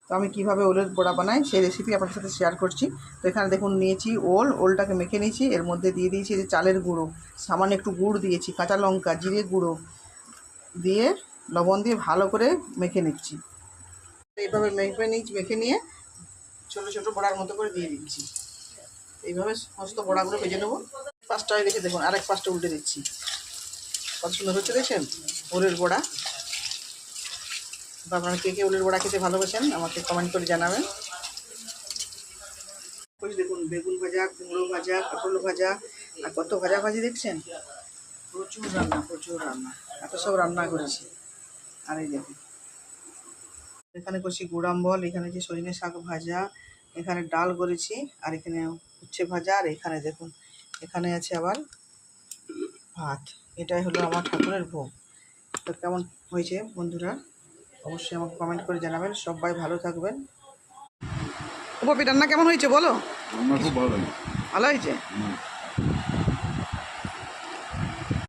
তো আমি কীভাবে ওলের বড়া বানাই সেই রেসিপি আপনার সাথে শেয়ার করছি। তো এখানে দেখুন নিয়েছি ওলটাকে মেখে নিয়েছি, এর মধ্যে দিয়ে দিয়েছি যে চালের গুঁড়ো, সামান্য একটু গুড় দিয়েছি, কাঁচা লঙ্কা, জিরে গুঁড়ো দিয়ে লবণ দিয়ে ভালো করে মেখে নিচ্ছি। এইভাবে মেখে নিয়ে ছোটো ছোটো বড়ার মতো করে দিয়ে দিচ্ছি। এইভাবে সমস্ত বড়াগুলো ভেজে নেবো। পাঁচটা হয়ে গেছে দেখুন, আরেক পাঁচটা উল্টে দিচ্ছি। কত সুন্দর হচ্ছে দেখছেন ওলের বড়া। তো আপনারা কে কে ওলের বড়া খেতে ভালোবাসেন আমাকে কমেন্ট করে জানাবেন। দেখুন বেগুন ভাজা, কুমড়ো ভাজা, পটল ভাজা আর কত ভাজাভাজি দেখছেন। প্রচুর রান্না, এত সব রান্না করেছি। আর এই দেখুন এখানে করছি গুড়াম্বল, এখানে যে সজনে শাক ভাজা, এখানে ডাল করেছি, আর এখানে উচ্ছে ভাজা, আর এখানে দেখুন এখানে আছে আবার ভাত। এটাই হলো আমার ঠাকুরের ভোগ। তো কেমন হয়েছে বন্ধুরা অবশ্যই আমাকে কমেন্ট করে জানাবেন। সবাই ভালো থাকবেন। উপপি রান্না কেমন হয়েছে বলো? খুব ভালো ভালো হয়েছে।